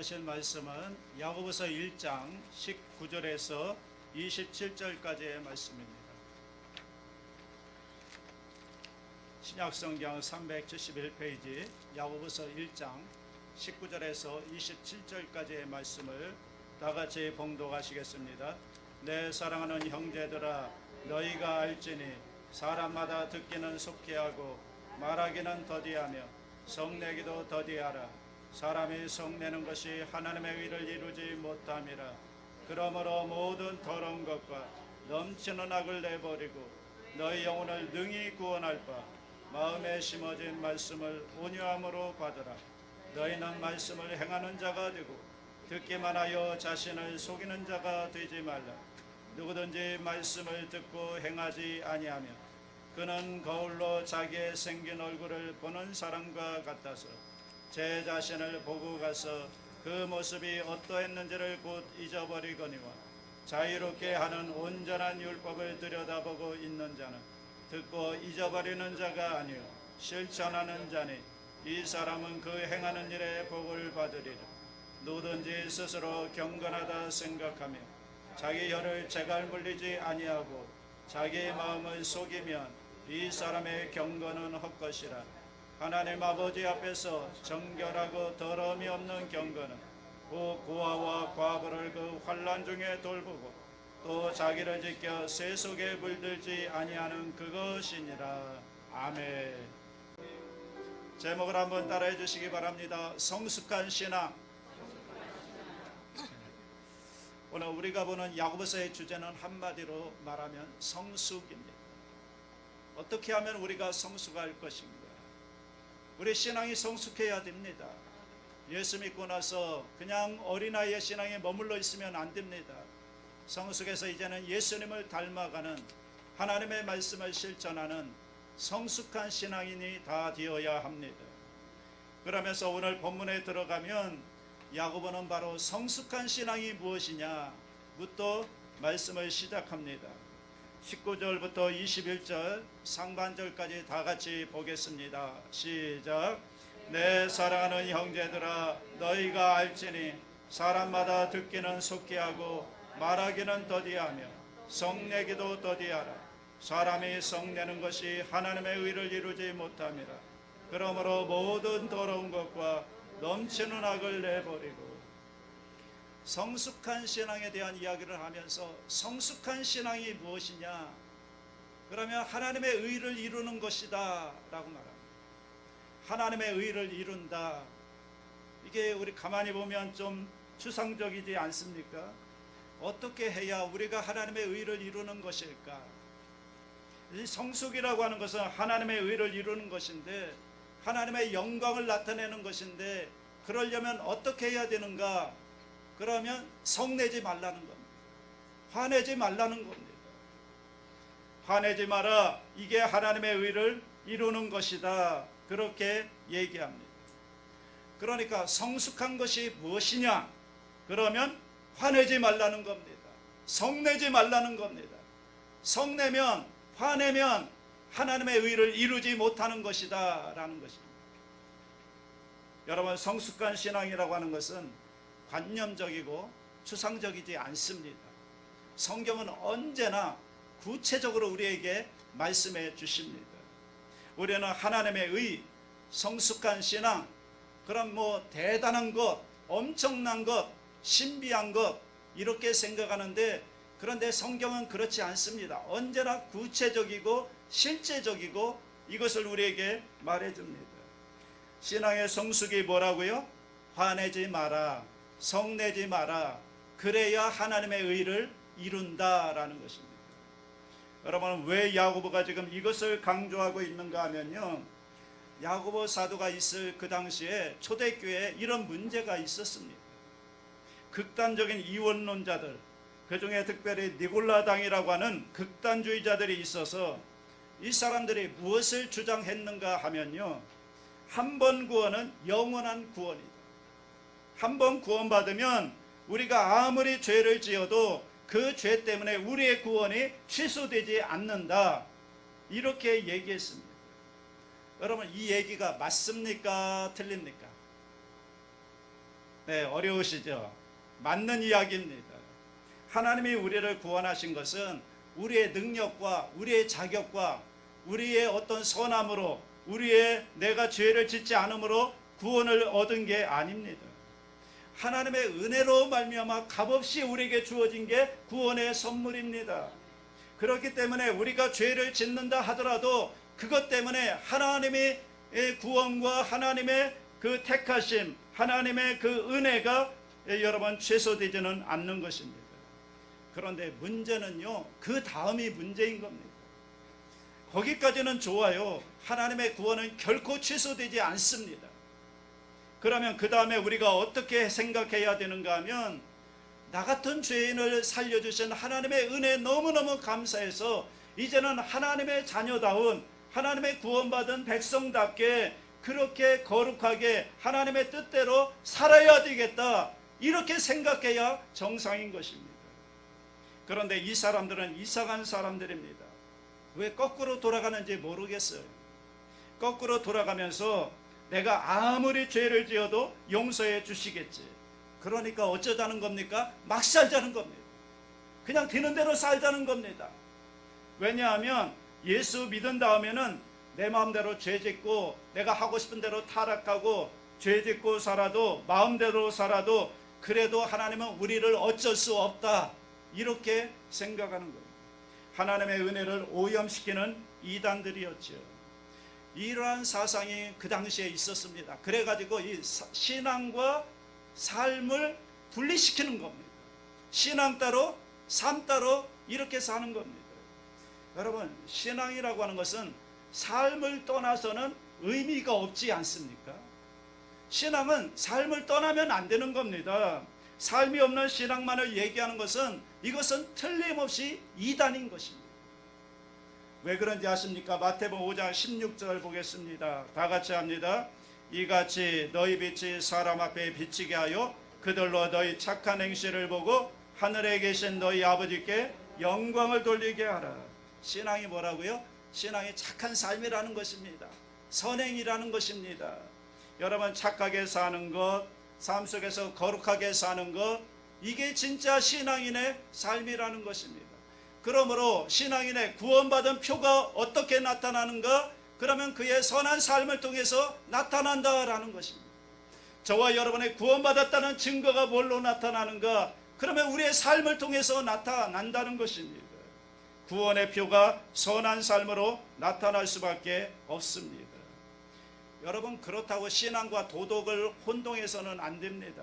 보실 말씀은 야고보서 1장 19절에서 27절까지의 말씀입니다. 신약성경 371페이지 야고보서 1장 19절에서 27절까지의 말씀을 다같이 봉독하시겠습니다. 내 사랑하는 형제들아, 너희가 알지니 사람마다 듣기는 속히 하고 말하기는 더디하며 성내기도 더디하라. 사람이 성내는 것이 하나님의 의를 이루지 못함이라. 그러므로 모든 더러운 것과 넘치는 악을 내버리고 너희 영혼을 능히 구원할 바 마음에 심어진 말씀을 온유함으로 받으라. 너희는 말씀을 행하는 자가 되고 듣기만 하여 자신을 속이는 자가 되지 말라. 누구든지 말씀을 듣고 행하지 아니하며 그는 거울로 자기의 생긴 얼굴을 보는 사람과 같아서 제 자신을 보고 가서 그 모습이 어떠했는지를 곧 잊어버리거니와 자유롭게 하는 온전한 율법을 들여다보고 있는 자는 듣고 잊어버리는 자가 아니요 실천하는 자니 이 사람은 그 행하는 일에 복을 받으리라. 누구든지 스스로 경건하다 생각하며 자기 혀를 재갈 물리지 아니하고 자기의 마음을 속이면 이 사람의 경건은 헛것이라. 하나님 아버지 앞에서 정결하고 더러움이 없는 경건은 그 고아와 과부를 그 환난 중에 돌보고 또 자기를 지켜 새 속에 물들지 아니하는 그것이니라. 아멘. 제목을 한번 따라해 주시기 바랍니다. 성숙한 신앙. 오늘 우리가 보는 야고보서의 주제는 한마디로 말하면 성숙입니다. 어떻게 하면 우리가 성숙할 것인가? 우리 신앙이 성숙해야 됩니다. 예수 믿고 나서 그냥 어린아이의 신앙에 머물러 있으면 안 됩니다. 성숙해서 이제는 예수님을 닮아가는 하나님의 말씀을 실천하는 성숙한 신앙인이 다 되어야 합니다. 그러면서 오늘 본문에 들어가면 야고보는 바로 성숙한 신앙이 무엇이냐부터 말씀을 시작합니다. 19절부터 21절 상반절까지 다 같이 보겠습니다. 시작. 내 사랑하는 형제들아, 너희가 알지니 사람마다 듣기는 속히 하고 말하기는 더디하며 성내기도 더디하라. 사람이 성내는 것이 하나님의 의를 이루지 못함이라. 그러므로 모든 더러운 것과 넘치는 악을 내버리고. 성숙한 신앙에 대한 이야기를 하면서 성숙한 신앙이 무엇이냐? 그러면 하나님의 의를 이루는 것이다 라고 말합니다. 하나님의 의를 이룬다. 이게 우리 가만히 보면 좀 추상적이지 않습니까? 어떻게 해야 우리가 하나님의 의를 이루는 것일까? 이 성숙이라고 하는 것은 하나님의 의를 이루는 것인데, 하나님의 영광을 나타내는 것인데, 그러려면 어떻게 해야 되는가? 그러면 성내지 말라는 겁니다. 화내지 말라는 겁니다. 화내지 마라. 이게 하나님의 의를 이루는 것이다. 그렇게 얘기합니다. 그러니까 성숙한 것이 무엇이냐? 그러면 화내지 말라는 겁니다. 성내지 말라는 겁니다. 성내면, 화내면 하나님의 의를 이루지 못하는 것이다 라는 것입니다. 여러분, 성숙한 신앙이라고 하는 것은 관념적이고 추상적이지 않습니다. 성경은 언제나 구체적으로 우리에게 말씀해 주십니다. 우리는 하나님의 의, 성숙한 신앙, 그럼 대단한 것, 엄청난 것, 신비한 것 이렇게 생각하는데, 그런데 성경은 그렇지 않습니다. 언제나 구체적이고 실제적이고 이것을 우리에게 말해줍니다. 신앙의 성숙이 뭐라고요? 화내지 마라, 성내지 마라. 그래야 하나님의 의를 이룬다라는 것입니다. 여러분, 왜 야고보가 지금 이것을 강조하고 있는가 하면요, 야고보 사도가 있을 그 당시에 초대교회에 이런 문제가 있었습니다. 극단적인 이원론자들, 그 중에 특별히 니골라당이라고 하는 극단주의자들이 있어서 이 사람들이 무엇을 주장했는가 하면요, 한 번 구원은 영원한 구원이다. 한 번 구원받으면 우리가 아무리 죄를 지어도 그 죄 때문에 우리의 구원이 취소되지 않는다. 이렇게 얘기했습니다. 여러분, 이 얘기가 맞습니까? 틀립니까? 네, 어려우시죠? 맞는 이야기입니다. 하나님이 우리를 구원하신 것은 우리의 능력과 우리의 자격과 우리의 어떤 선함으로, 우리의 내가 죄를 짓지 않음으로 구원을 얻은 게 아닙니다. 하나님의 은혜로 말미암아 값없이 우리에게 주어진 게 구원의 선물입니다. 그렇기 때문에 우리가 죄를 짓는다 하더라도 그것 때문에 하나님의 구원과 하나님의 그 택하심, 하나님의 그 은혜가 여러분 취소되지는 않는 것입니다. 그런데 문제는요, 그 다음이 문제인 겁니다. 거기까지는 좋아요. 하나님의 구원은 결코 취소되지 않습니다. 그러면 그 다음에 우리가 어떻게 생각해야 되는가 하면, 나 같은 죄인을 살려주신 하나님의 은혜에 너무너무 감사해서 이제는 하나님의 자녀다운, 하나님의 구원받은 백성답게 그렇게 거룩하게 하나님의 뜻대로 살아야 되겠다, 이렇게 생각해야 정상인 것입니다. 그런데 이 사람들은 이상한 사람들입니다. 왜 거꾸로 돌아가는지 모르겠어요. 거꾸로 돌아가면서 내가 아무리 죄를 지어도 용서해 주시겠지, 그러니까 어쩌자는 겁니까? 막 살자는 겁니다. 그냥 되는 대로 살자는 겁니다. 왜냐하면 예수 믿은 다음에는 내 마음대로 죄 짓고 내가 하고 싶은 대로 타락하고 죄 짓고 살아도 마음대로 살아도 그래도 하나님은 우리를 어쩔 수 없다, 이렇게 생각하는 거예요. 하나님의 은혜를 오염시키는 이단들이었죠. 이러한 사상이 그 당시에 있었습니다. 그래가지고 이 신앙과 삶을 분리시키는 겁니다. 신앙 따로 삶 따로 이렇게 사는 겁니다. 여러분, 신앙이라고 하는 것은 삶을 떠나서는 의미가 없지 않습니까? 신앙은 삶을 떠나면 안 되는 겁니다. 삶이 없는 신앙만을 얘기하는 것은, 이것은 틀림없이 이단인 것입니다. 왜 그런지 아십니까? 마태복음 5장 16절 보겠습니다. 다 같이 합니다. 이같이 너희 빛이 사람 앞에 비치게 하여 그들로 너희 착한 행실을 보고 하늘에 계신 너희 아버지께 영광을 돌리게 하라. 신앙이 뭐라고요? 신앙이 착한 삶이라는 것입니다. 선행이라는 것입니다. 여러분, 착하게 사는 것, 삶 속에서 거룩하게 사는 것, 이게 진짜 신앙인의 삶이라는 것입니다. 그러므로 신앙인의 구원받은 표가 어떻게 나타나는가? 그러면 그의 선한 삶을 통해서 나타난다라는 것입니다. 저와 여러분의 구원받았다는 증거가 뭘로 나타나는가? 그러면 우리의 삶을 통해서 나타난다는 것입니다. 구원의 표가 선한 삶으로 나타날 수밖에 없습니다. 여러분, 그렇다고 신앙과 도덕을 혼동해서는 안 됩니다.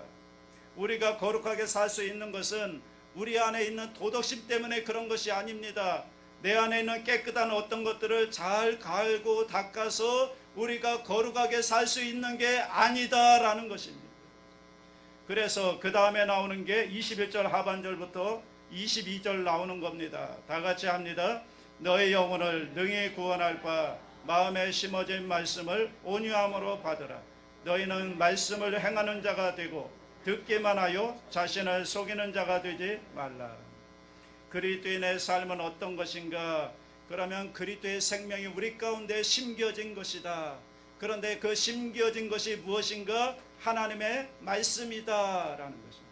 우리가 거룩하게 살 수 있는 것은 우리 안에 있는 도덕심 때문에 그런 것이 아닙니다. 내 안에 있는 깨끗한 어떤 것들을 잘 갈고 닦아서 우리가 거룩하게 살 수 있는 게 아니다라는 것입니다. 그래서 그 다음에 나오는 게 21절 하반절부터 22절 나오는 겁니다. 다 같이 합니다. 너의 영혼을 능히 구원할 바 마음에 심어진 말씀을 온유함으로 받으라. 너희는 말씀을 행하는 자가 되고 듣기만 하여 자신을 속이는 자가 되지 말라. 그리스도인의 삶은 어떤 것인가? 그러면 그리스도의 생명이 우리 가운데 심겨진 것이다. 그런데 그 심겨진 것이 무엇인가? 하나님의 말씀이다 라는 것입니다.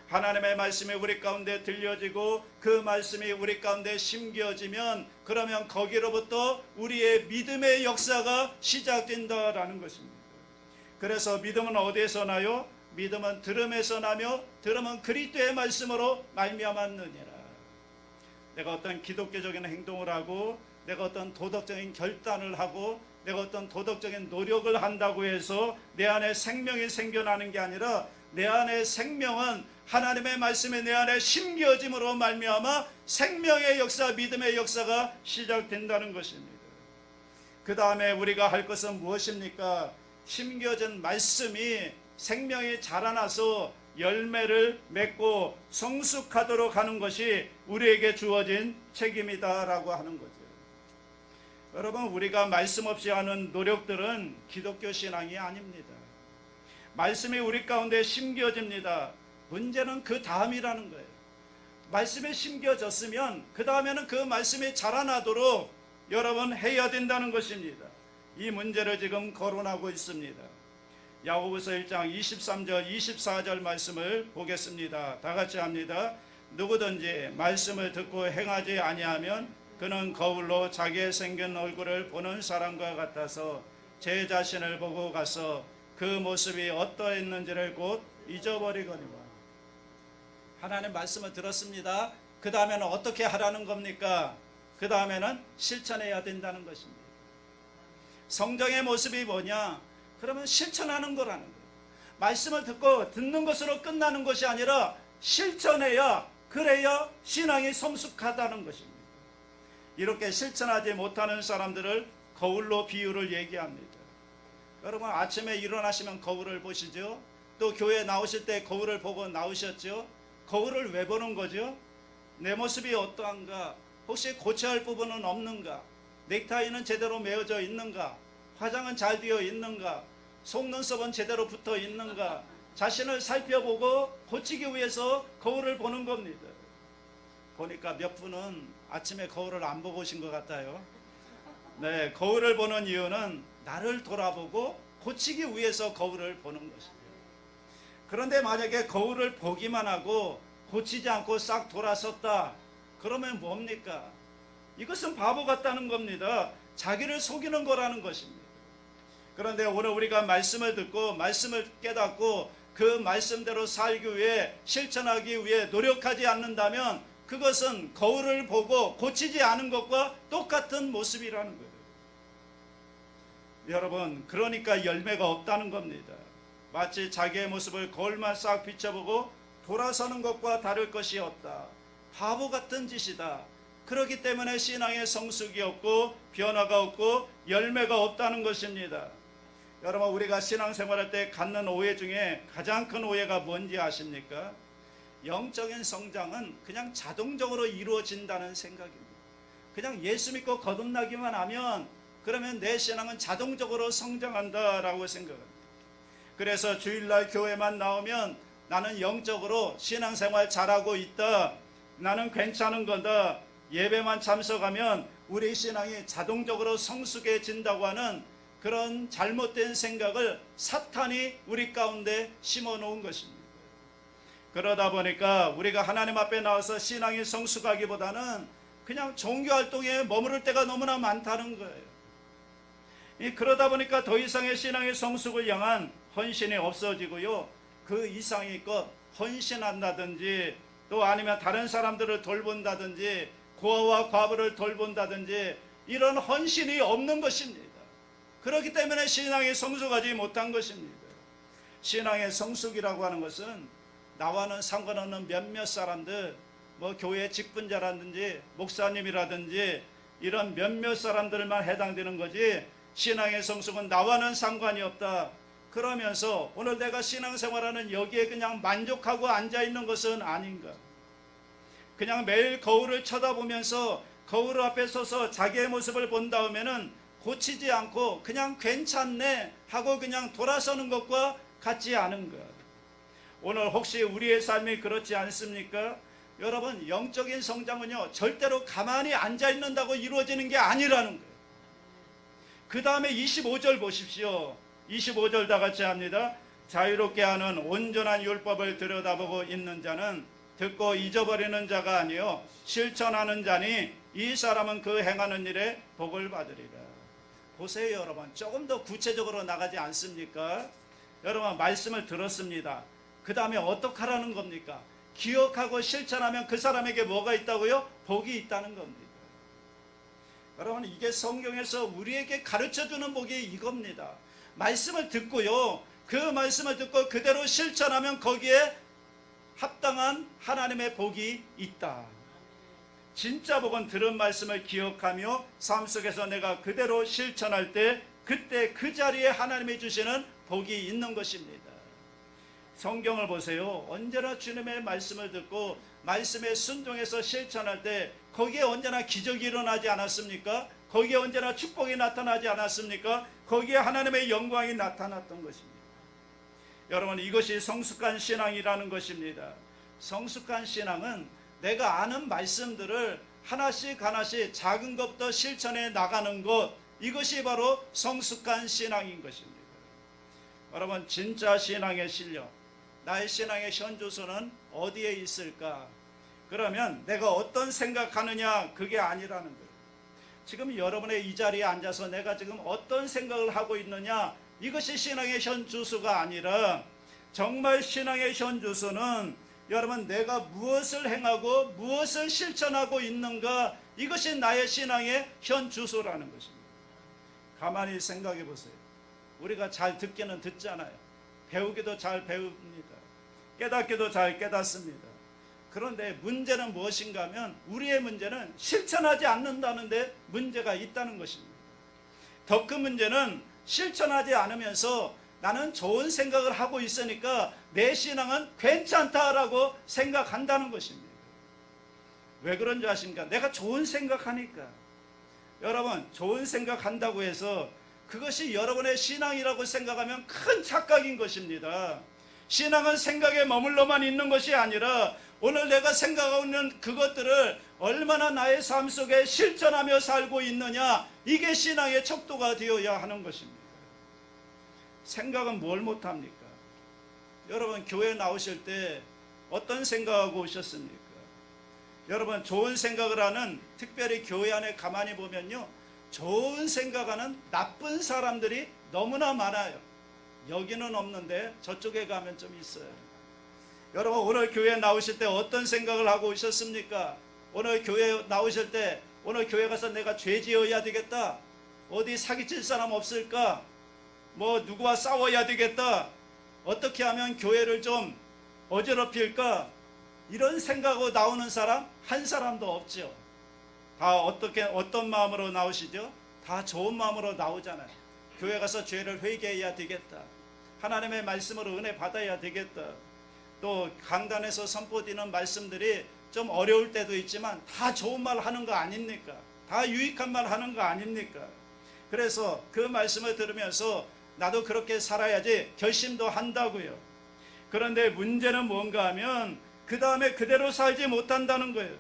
하나님의 말씀이 우리 가운데 들려지고 그 말씀이 우리 가운데 심겨지면 그러면 거기로부터 우리의 믿음의 역사가 시작된다라는 것입니다. 그래서 믿음은 어디에서 나요? 믿음은 들음에서 나며 들음은 그리스도의 말씀으로 말미암았느니라. 내가 어떤 기독교적인 행동을 하고 내가 어떤 도덕적인 결단을 하고 내가 어떤 도덕적인 노력을 한다고 해서 내 안에 생명이 생겨나는 게 아니라 내 안에 생명은 하나님의 말씀이 내 안에 심겨짐으로 말미암아 생명의 역사, 믿음의 역사가 시작된다는 것입니다. 그 다음에 우리가 할 것은 무엇입니까? 심겨진 말씀이 생명이 자라나서 열매를 맺고 성숙하도록 하는 것이 우리에게 주어진 책임이다 라고 하는 거죠. 여러분, 우리가 말씀 없이 하는 노력들은 기독교 신앙이 아닙니다. 말씀이 우리 가운데 심겨집니다. 문제는 그 다음이라는 거예요. 말씀이 심겨졌으면 그 다음에는 그 말씀이 자라나도록 여러분 해야 된다는 것입니다. 이 문제를 지금 거론하고 있습니다. 야고보서 1장 23절 24절 말씀을 보겠습니다. 다 같이 합니다. 누구든지 말씀을 듣고 행하지 아니하면 그는 거울로 자기의 생긴 얼굴을 보는 사람과 같아서 제 자신을 보고 가서 그 모습이 어떠했는지를 곧 잊어버리거니와. 하나님 말씀을 들었습니다. 그 다음에는 어떻게 하라는 겁니까? 그 다음에는 실천해야 된다는 것입니다. 성경의 모습이 뭐냐? 그러면 실천하는 거라는 거예요. 말씀을 듣는 것으로 끝나는 것이 아니라 실천해야, 그래야 신앙이 성숙하다는 것입니다. 이렇게 실천하지 못하는 사람들을 거울로 비유를 얘기합니다. 여러분, 아침에 일어나시면 거울을 보시죠? 또 교회 나오실 때 거울을 보고 나오셨죠? 거울을 왜 보는 거죠? 내 모습이 어떠한가? 혹시 고쳐야 할 부분은 없는가? 넥타이는 제대로 메어져 있는가? 화장은 잘 되어 있는가? 속눈썹은 제대로 붙어 있는가? 자신을 살펴보고 고치기 위해서 거울을 보는 겁니다. 보니까 몇 분은 아침에 거울을 안 보고 오신 것 같아요. 네, 거울을 보는 이유는 나를 돌아보고 고치기 위해서 거울을 보는 것입니다. 그런데 만약에 거울을 보기만 하고 고치지 않고 싹 돌아섰다, 그러면 뭡니까? 이것은 바보 같다는 겁니다. 자기를 속이는 거라는 것입니다. 그런데 오늘 우리가 말씀을 듣고 말씀을 깨닫고 그 말씀대로 살기 위해, 실천하기 위해 노력하지 않는다면 그것은 거울을 보고 고치지 않은 것과 똑같은 모습이라는 거예요. 여러분, 그러니까 열매가 없다는 겁니다. 마치 자기의 모습을 거울만 싹 비춰보고 돌아서는 것과 다를 것이 없다. 바보 같은 짓이다. 그렇기 때문에 신앙의 성숙이 없고 변화가 없고 열매가 없다는 것입니다. 여러분, 우리가 신앙생활할 때 갖는 오해 중에 가장 큰 오해가 뭔지 아십니까? 영적인 성장은 그냥 자동적으로 이루어진다는 생각입니다. 그냥 예수 믿고 거듭나기만 하면 그러면 내 신앙은 자동적으로 성장한다라고 생각합니다. 그래서 주일날 교회만 나오면 나는 영적으로 신앙생활 잘하고 있다, 나는 괜찮은 거다, 예배만 참석하면 우리 신앙이 자동적으로 성숙해진다고 하는 그런 잘못된 생각을 사탄이 우리 가운데 심어놓은 것입니다. 그러다 보니까 우리가 하나님 앞에 나와서 신앙이 성숙하기보다는 그냥 종교활동에 머무를 때가 너무나 많다는 거예요. 그러다 보니까 더 이상의 신앙의 성숙을 향한 헌신이 없어지고요, 그 이상의 것, 헌신한다든지 또 아니면 다른 사람들을 돌본다든지 고아와 과부를 돌본다든지 이런 헌신이 없는 것입니다. 그렇기 때문에 신앙이 성숙하지 못한 것입니다. 신앙의 성숙이라고 하는 것은 나와는 상관없는 몇몇 사람들, 뭐 교회 직분자라든지 목사님이라든지 이런 몇몇 사람들만 해당되는 거지, 신앙의 성숙은 나와는 상관이 없다. 그러면서 오늘 내가 신앙생활하는 여기에 그냥 만족하고 앉아있는 것은 아닌가? 그냥 매일 거울을 쳐다보면서 거울 앞에 서서 자기의 모습을 본 다음에는 고치지 않고 그냥 괜찮네 하고 그냥 돌아서는 것과 같지 않은가? 오늘 혹시 우리의 삶이 그렇지 않습니까? 여러분, 영적인 성장은요, 절대로 가만히 앉아있는다고 이루어지는 게 아니라는 거예요. 그 다음에 25절 보십시오. 25절 다 같이 합니다. 자유롭게 하는 온전한 율법을 들여다보고 있는 자는 듣고 잊어버리는 자가 아니요 실천하는 자니 이 사람은 그 행하는 일에 복을 받으리라. 보세요, 여러분. 조금 더 구체적으로 나가지 않습니까? 여러분, 말씀을 들었습니다. 그 다음에 어떻게 하라는 겁니까? 기억하고 실천하면 그 사람에게 뭐가 있다고요? 복이 있다는 겁니다. 여러분, 이게 성경에서 우리에게 가르쳐주는 복이 이겁니다. 말씀을 듣고요, 그 말씀을 듣고 그대로 실천하면 거기에 합당한 하나님의 복이 있다. 진짜 복은 들은 말씀을 기억하며 삶 속에서 내가 그대로 실천할 때 그때 그 자리에 하나님이 주시는 복이 있는 것입니다. 성경을 보세요. 언제나 주님의 말씀을 듣고 말씀에 순종해서 실천할 때 거기에 언제나 기적이 일어나지 않았습니까? 거기에 언제나 축복이 나타나지 않았습니까? 거기에 하나님의 영광이 나타났던 것입니다. 여러분, 이것이 성숙한 신앙이라는 것입니다. 성숙한 신앙은 내가 아는 말씀들을 하나씩 하나씩 작은 것부터 실천해 나가는 것, 이것이 바로 성숙한 신앙인 것입니다. 여러분, 진짜 신앙의 실력, 나의 신앙의 현주소는 어디에 있을까? 그러면 내가 어떤 생각하느냐, 그게 아니라는 거예요. 지금 여러분의 이 자리에 앉아서 내가 지금 어떤 생각을 하고 있느냐, 이것이 신앙의 현주소가 아니라, 정말 신앙의 현주소는 여러분, 내가 무엇을 행하고 무엇을 실천하고 있는가, 이것이 나의 신앙의 현주소라는 것입니다. 가만히 생각해 보세요. 우리가 잘 듣기는 듣잖아요. 배우기도 잘 배웁니다. 깨닫기도 잘 깨닫습니다. 그런데 문제는 무엇인가 하면, 우리의 문제는 실천하지 않는다는데 문제가 있다는 것입니다. 더 큰 문제는 실천하지 않으면서 나는 좋은 생각을 하고 있으니까 내 신앙은 괜찮다라고 생각한다는 것입니다. 왜 그런 줄 아십니까? 내가 좋은 생각하니까. 여러분, 좋은 생각한다고 해서 그것이 여러분의 신앙이라고 생각하면 큰 착각인 것입니다. 신앙은 생각에 머물러만 있는 것이 아니라, 오늘 내가 생각하고 있는 그것들을 얼마나 나의 삶 속에 실천하며 살고 있느냐, 이게 신앙의 척도가 되어야 하는 것입니다. 생각은 뭘 못합니까? 여러분, 교회 나오실 때 어떤 생각하고 오셨습니까? 여러분, 좋은 생각을 하는, 특별히 교회 안에 가만히 보면요, 좋은 생각하는 나쁜 사람들이 너무나 많아요. 여기는 없는데 저쪽에 가면 좀 있어요. 여러분, 오늘 교회 나오실 때 어떤 생각을 하고 오셨습니까? 오늘 교회 나오실 때, 오늘 교회 가서 내가 죄 지어야 되겠다, 어디 사기칠 사람 없을까, 뭐 누구와 싸워야 되겠다, 어떻게 하면 교회를 좀 어지럽힐까, 이런 생각하고 나오는 사람 한 사람도 없죠. 다 어떤 마음으로 나오시죠? 다 좋은 마음으로 나오잖아요. 교회 가서 죄를 회개해야 되겠다, 하나님의 말씀으로 은혜 받아야 되겠다, 또 강단에서 선포되는 말씀들이 좀 어려울 때도 있지만 다 좋은 말 하는 거 아닙니까? 다 유익한 말 하는 거 아닙니까? 그래서 그 말씀을 들으면서 나도 그렇게 살아야지 결심도 한다고요. 그런데 문제는 뭔가 하면 그 다음에 그대로 살지 못한다는 거예요.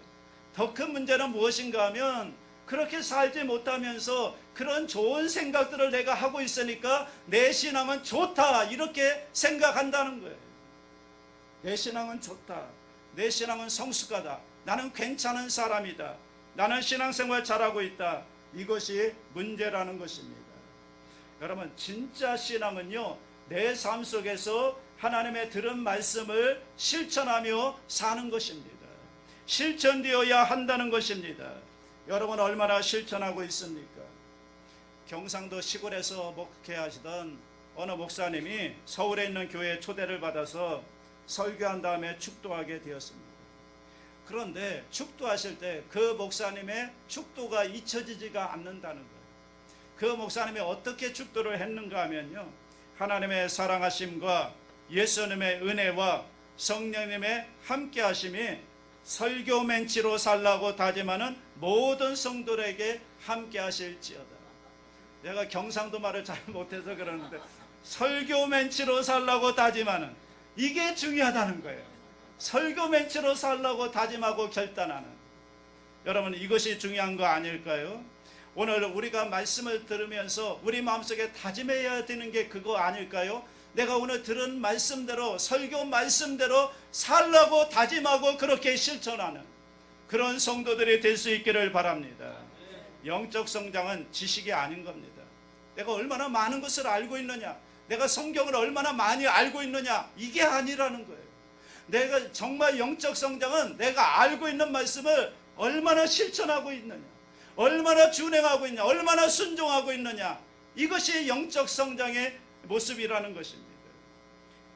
더 큰 문제는 무엇인가 하면, 그렇게 살지 못하면서 그런 좋은 생각들을 내가 하고 있으니까 내 신앙은 좋다, 이렇게 생각한다는 거예요. 내 신앙은 좋다, 내 신앙은 성숙하다, 나는 괜찮은 사람이다, 나는 신앙생활 잘하고 있다, 이것이 문제라는 것입니다. 여러분, 진짜 신앙은요, 내 삶 속에서 하나님의 들은 말씀을 실천하며 사는 것입니다. 실천되어야 한다는 것입니다. 여러분, 얼마나 실천하고 있습니까? 경상도 시골에서 목회하시던 어느 목사님이 서울에 있는 교회에 초대를 받아서 설교한 다음에 축도하게 되었습니다. 그런데 축도하실 때 그 목사님의 축도가 잊혀지지가 않는다는 거예요. 그 목사님이 어떻게 축도를 했는가 하면요, 하나님의 사랑하심과 예수님의 은혜와 성령님의 함께하심이 설교 멘치로 살라고 다짐하는 모든 성도들에게 함께하실지어다. 내가 경상도 말을 잘 못해서 그러는데, 설교 멘치로 살라고 다짐하는, 이게 중요하다는 거예요. 설교 멘치로 살라고 다짐하고 결단하는, 여러분, 이것이 중요한 거 아닐까요? 오늘 우리가 말씀을 들으면서 우리 마음속에 다짐해야 되는 게 그거 아닐까요? 내가 오늘 들은 말씀대로, 설교 말씀대로 살라고 다짐하고 그렇게 실천하는 그런 성도들이 될 수 있기를 바랍니다. 영적 성장은 지식이 아닌 겁니다. 내가 얼마나 많은 것을 알고 있느냐, 내가 성경을 얼마나 많이 알고 있느냐, 이게 아니라는 거예요. 내가 정말 영적 성장은 내가 알고 있는 말씀을 얼마나 실천하고 있느냐, 얼마나 준행하고 있느냐, 얼마나 순종하고 있느냐, 이것이 영적 성장의 모습이라는 것입니다.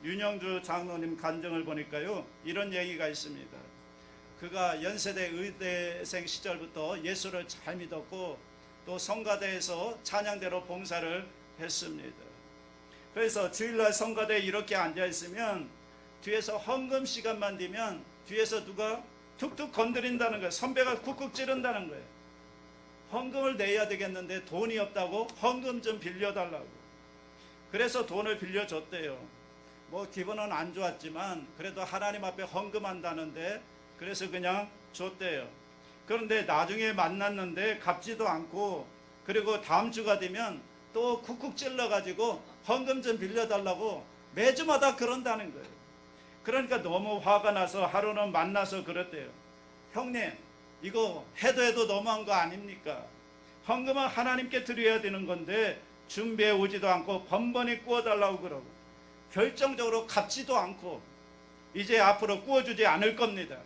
윤영주 장로님 간증을 보니까요, 이런 얘기가 있습니다. 그가 연세대 의대생 시절부터 예수를 잘 믿었고 또 성가대에서 찬양대로 봉사를 했습니다. 그래서 주일날 성가대에 이렇게 앉아있으면 뒤에서 헌금 시간만 되면 뒤에서 누가 툭툭 건드린다는 거예요. 선배가 쿡쿡 찌른다는 거예요. 헌금을 내야 되겠는데 돈이 없다고 헌금 좀 빌려달라고. 그래서 돈을 빌려줬대요. 뭐 기분은 안 좋았지만 그래도 하나님 앞에 헌금한다는데 그래서 그냥 줬대요. 그런데 나중에 만났는데 갚지도 않고, 그리고 다음 주가 되면 또 쿡쿡 찔러가지고 헌금 좀 빌려달라고 매주마다 그런다는 거예요. 그러니까 너무 화가 나서 하루는 만나서 그랬대요. 형님, 이거 해도 너무한 거 아닙니까? 헌금은 하나님께 드려야 되는 건데 준비해 오지도 않고 번번이 구워달라고 그러고 결정적으로 갚지도 않고 이제 앞으로 구워주지 않을 겁니다.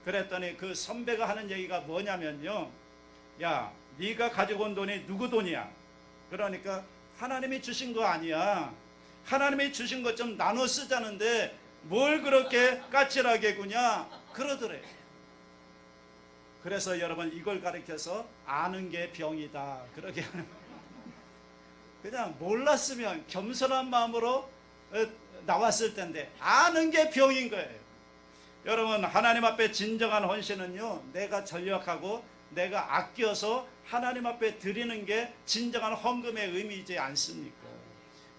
그랬더니 그 선배가 하는 얘기가 뭐냐면요, 야, 네가 가지고 온 돈이 누구 돈이야? 그러니까 하나님이 주신 거 아니야. 하나님이 주신 것 좀 나눠 쓰자는데 뭘 그렇게 까칠하게 구냐? 그러더래. 그래서 여러분, 이걸 가르쳐서 아는 게 병이다, 그러게 하는 거예요. 그냥 몰랐으면 겸손한 마음으로 나왔을 텐데 아는 게 병인 거예요. 여러분, 하나님 앞에 진정한 헌신은요, 내가 전력하고 내가 아껴서 하나님 앞에 드리는 게 진정한 헌금의 의미이지 않습니까?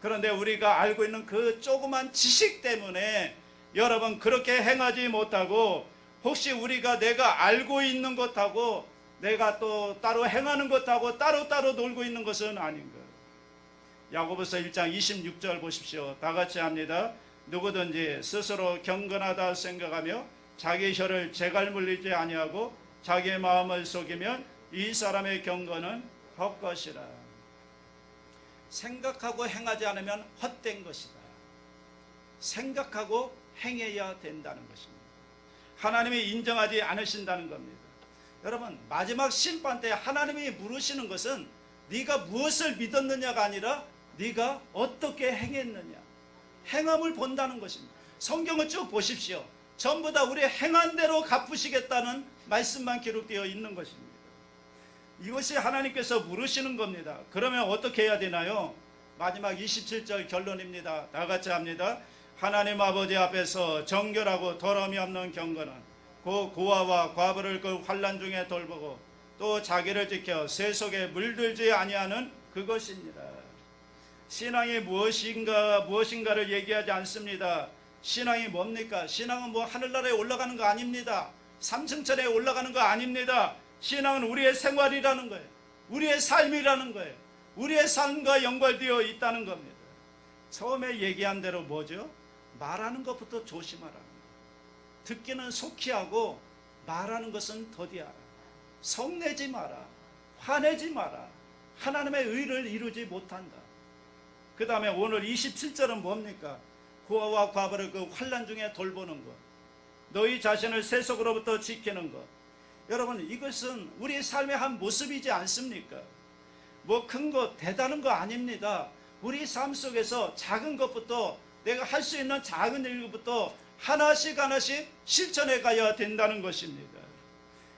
그런데 우리가 알고 있는 그 조그만 지식 때문에 여러분 그렇게 행하지 못하고, 혹시 우리가 내가 알고 있는 것하고 내가 또 따로 행하는 것하고 따로따로 놀고 있는 것은 아닌가. 야고보서 1장 26절 보십시오. 다 같이 합니다. 누구든지 스스로 경건하다 생각하며 자기 혀를 재갈 물리지 아니하고 자기의 마음을 속이면 이 사람의 경건은 헛것이라. 생각하고 행하지 않으면 헛된 것이다. 생각하고 행해야 된다는 것입니다. 하나님이 인정하지 않으신다는 겁니다. 여러분, 마지막 심판 때 하나님이 물으시는 것은 네가 무엇을 믿었느냐가 아니라 네가 어떻게 행했느냐, 행함을 본다는 것입니다. 성경을 쭉 보십시오. 전부 다 우리의 행한 대로 갚으시겠다는 말씀만 기록되어 있는 것입니다. 이것이 하나님께서 물으시는 겁니다. 그러면 어떻게 해야 되나요? 마지막 27절 결론입니다. 다 같이 합니다. 하나님 아버지 앞에서 정결하고 더러움이 없는 경건은 고아와 과부를 그 환난 중에 돌보고 또 자기를 지켜 세속에 물들지 아니하는 그것입니다. 신앙이 무엇인가를 얘기하지 않습니다. 신앙이 뭡니까? 신앙은 뭐 하늘나라에 올라가는 거 아닙니다. 삼층천에 올라가는 거 아닙니다. 신앙은 우리의 생활이라는 거예요. 우리의 삶이라는 거예요. 우리의 삶과 연관되어 있다는 겁니다. 처음에 얘기한 대로 뭐죠? 말하는 것부터 조심하라는 거예요. 듣기는 속히 하고 말하는 것은 더디하라. 성내지 마라. 화내지 마라. 하나님의 의를 이루지 못한다. 그 다음에 오늘 27절은 뭡니까? 고아와 과부를 그 환난 중에 돌보는 것, 너희 자신을 세속으로부터 지키는 것. 여러분, 이것은 우리의 삶의 한 모습이지 않습니까? 뭐 큰 것, 대단한 거 아닙니다. 우리 삶 속에서 작은 것부터, 내가 할 수 있는 작은 일부터 하나씩 실천해 가야 된다는 것입니다.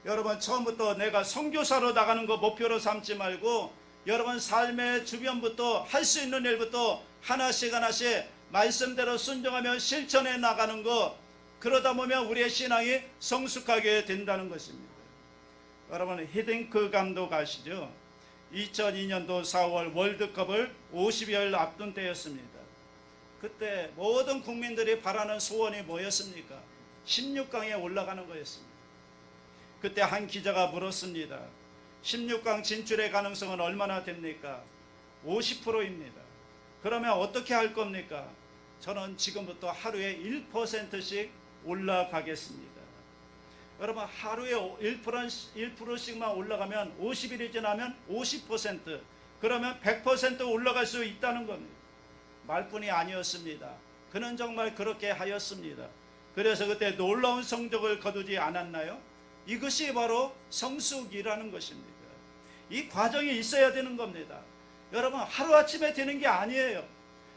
여러분, 처음부터 내가 선교사로 나가는 거 목표로 삼지 말고 여러분 삶의 주변부터 할 수 있는 일부터 하나씩 말씀대로 순종하며 실천해 나가는 것, 그러다 보면 우리의 신앙이 성숙하게 된다는 것입니다. 여러분, 히딩크 감독 아시죠? 2002년도 4월 월드컵을 50여일 앞둔 때였습니다. 그때 모든 국민들이 바라는 소원이 뭐였습니까? 16강에 올라가는 거였습니다. 그때 한 기자가 물었습니다. 16강 진출의 가능성은 얼마나 됩니까? 50%입니다. 그러면 어떻게 할 겁니까? 저는 지금부터 하루에 1%씩 올라가겠습니다. 여러분, 하루에 1%씩만 올라가면 50일이 지나면 50%, 그러면 100% 올라갈 수 있다는 겁니다. 말뿐이 아니었습니다. 그는 정말 그렇게 하였습니다. 그래서 그때 놀라운 성적을 거두지 않았나요? 이것이 바로 성숙이라는 것입니다. 이 과정이 있어야 되는 겁니다. 여러분, 하루아침에 되는 게 아니에요.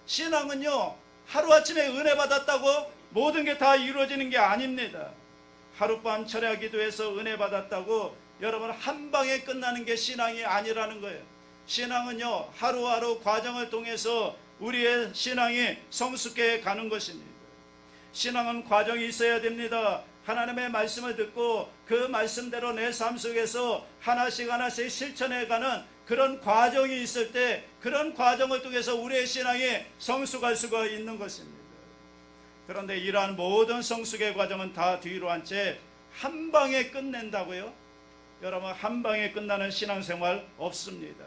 신앙은요, 하루아침에 은혜 받았다고 모든 게 다 이루어지는 게 아닙니다. 하룻밤 철야 기도해서 은혜 받았다고 여러분 한 방에 끝나는 게 신앙이 아니라는 거예요. 신앙은요, 하루하루 과정을 통해서 우리의 신앙이 성숙해 가는 것입니다. 신앙은 과정이 있어야 됩니다. 하나님의 말씀을 듣고 그 말씀대로 내 삶 속에서 하나씩 실천해가는 그런 과정이 있을 때, 그런 과정을 통해서 우리의 신앙이 성숙할 수가 있는 것입니다. 그런데 이러한 모든 성숙의 과정은 다 뒤로 한 채 한 방에 끝낸다고요? 여러분, 한 방에 끝나는 신앙생활 없습니다.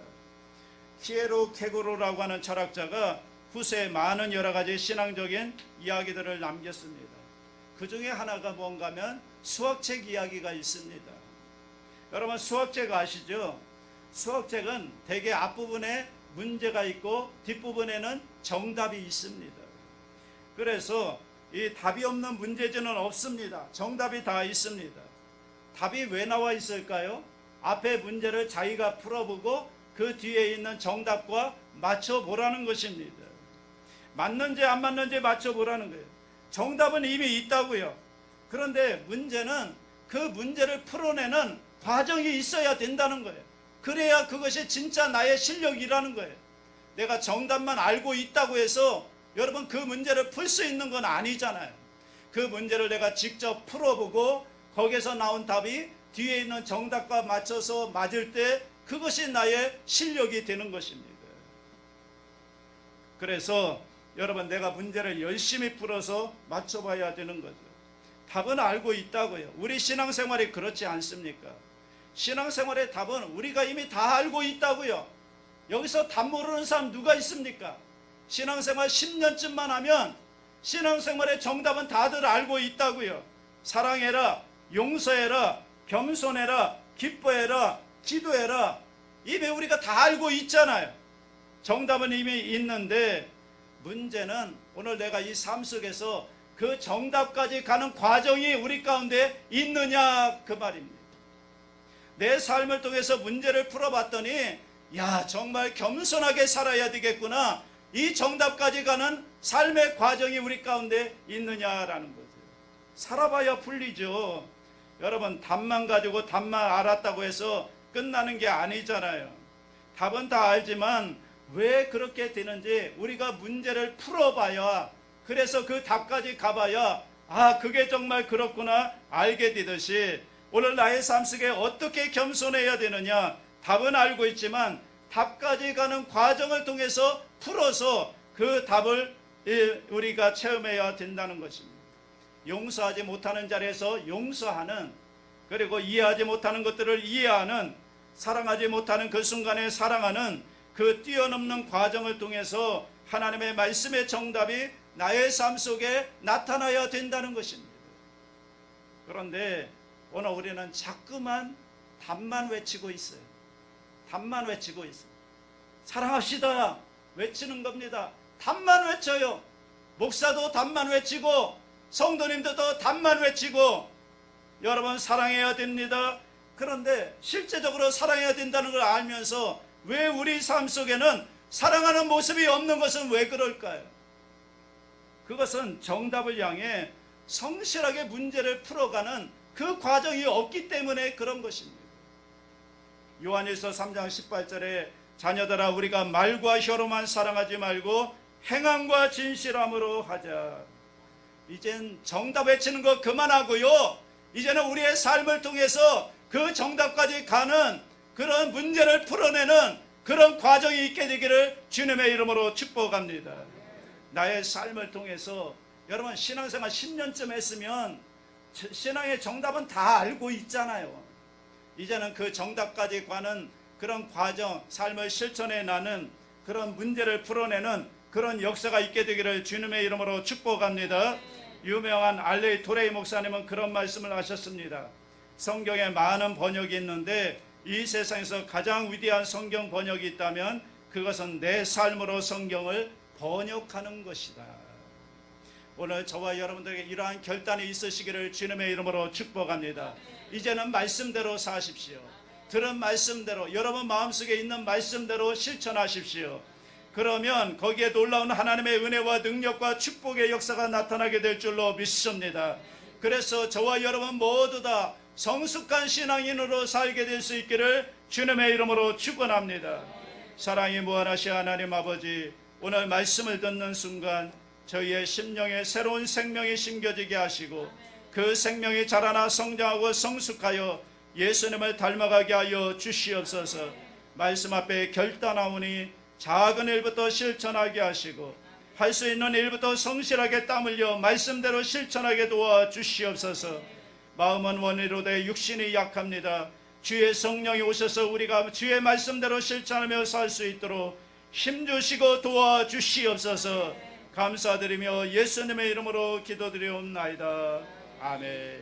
피에로 케고로라고 하는 철학자가 후세에 많은 여러 가지 신앙적인 이야기들을 남겼습니다. 그 중에 하나가 뭔가 하면 수학책 이야기가 있습니다. 여러분 수학책 아시죠? 수학책은 대개 앞부분에 문제가 있고 뒷부분에는 정답이 있습니다. 그래서 이 답이 없는 문제지는 없습니다. 정답이 다 있습니다. 답이 왜 나와 있을까요? 앞에 문제를 자기가 풀어보고 그 뒤에 있는 정답과 맞춰보라는 것입니다. 맞는지 안 맞는지 맞춰보라는 거예요. 정답은 이미 있다고요. 그런데 문제는 그 문제를 풀어내는 과정이 있어야 된다는 거예요. 그래야 그것이 진짜 나의 실력이라는 거예요. 내가 정답만 알고 있다고 해서 여러분 그 문제를 풀 수 있는 건 아니잖아요. 그 문제를 내가 직접 풀어보고 거기서 나온 답이 뒤에 있는 정답과 맞춰서 맞을 때 그것이 나의 실력이 되는 것입니다. 그래서 여러분 내가 문제를 열심히 풀어서 맞춰봐야 되는 거죠. 답은 알고 있다고요. 우리 신앙생활이 그렇지 않습니까? 신앙생활의 답은 우리가 이미 다 알고 있다고요. 여기서 답 모르는 사람 누가 있습니까? 신앙생활 10년쯤만 하면 신앙생활의 정답은 다들 알고 있다고요. 사랑해라, 용서해라, 겸손해라, 기뻐해라, 기도해라. 이미 우리가 다 알고 있잖아요. 정답은 이미 있는데 문제는 오늘 내가 이 삶 속에서 그 정답까지 가는 과정이 우리 가운데 있느냐 그 말입니다. 내 삶을 통해서 문제를 풀어봤더니 야 정말 겸손하게 살아야 되겠구나. 이 정답까지 가는 삶의 과정이 우리 가운데 있느냐라는 거죠. 살아봐야 풀리죠. 여러분 답만 가지고 답만 알았다고 해서 끝나는 게 아니잖아요. 답은 다 알지만 왜 그렇게 되는지 우리가 문제를 풀어봐야, 그래서 그 답까지 가봐야 아 그게 정말 그렇구나 알게 되듯이 오늘 나의 삶 속에 어떻게 겸손해야 되느냐 답은 알고 있지만 답까지 가는 과정을 통해서 풀어서 그 답을 우리가 체험해야 된다는 것입니다. 용서하지 못하는 자리에서 용서하는, 그리고 이해하지 못하는 것들을 이해하는, 사랑하지 못하는 그 순간에 사랑하는 그 뛰어넘는 과정을 통해서 하나님의 말씀의 정답이 나의 삶 속에 나타나야 된다는 것입니다. 그런데 오늘 우리는 자꾸만 답만 외치고 있어요. 답만 외치고 있어요. 사랑합시다 외치는 겁니다. 답만 외쳐요. 목사도 답만 외치고 성도님들도 답만 외치고 여러분 사랑해야 됩니다. 그런데 실제적으로 사랑해야 된다는 걸 알면서 왜 우리 삶 속에는 사랑하는 모습이 없는 것은 왜 그럴까요? 그것은 정답을 향해 성실하게 문제를 풀어가는 그 과정이 없기 때문에 그런 것입니다. 요한일서 3장 18절에 자녀들아 우리가 말과 혀로만 사랑하지 말고 행함과 진실함으로 하자. 이젠 정답 외치는 거 그만하고요. 이제는 우리의 삶을 통해서 그 정답까지 가는 그런 문제를 풀어내는 그런 과정이 있게 되기를 주님의 이름으로 축복합니다. 나의 삶을 통해서 여러분 신앙생활 10년쯤 했으면 신앙의 정답은 다 알고 있잖아요. 이제는 그 정답까지 가는 그런 과정, 삶을 실천해 나는 그런 문제를 풀어내는 그런 역사가 있게 되기를 주님의 이름으로 축복합니다. 유명한 알레이 토레이 목사님은 그런 말씀을 하셨습니다. 성경에 많은 번역이 있는데 이 세상에서 가장 위대한 성경 번역이 있다면 그것은 내 삶으로 성경을 번역하는 것이다. 오늘 저와 여러분들에게 이러한 결단이 있으시기를 주님의 이름으로 축복합니다. 이제는 말씀대로 사십시오. 들은 말씀대로 여러분 마음속에 있는 말씀대로 실천하십시오. 그러면 거기에 놀라운 하나님의 은혜와 능력과 축복의 역사가 나타나게 될 줄로 믿습니다. 그래서 저와 여러분 모두 다 성숙한 신앙인으로 살게 될 수 있기를 주님의 이름으로 축원합니다. 사랑이 무한하신 하나님 아버지, 오늘 말씀을 듣는 순간 저희의 심령에 새로운 생명이 심겨지게 하시고 그 생명이 자라나 성장하고 성숙하여 예수님을 닮아가게 하여 주시옵소서. 말씀 앞에 결단하오니 작은 일부터 실천하게 하시고 할 수 있는 일부터 성실하게 땀 흘려 말씀대로 실천하게 도와 주시옵소서. 마음은 원이로되 육신이 약합니다. 주의 성령이 오셔서 우리가 주의 말씀대로 실천하며 살 수 있도록 힘주시고 도와주시옵소서. 감사드리며 예수님의 이름으로 기도드리옵나이다. 아멘.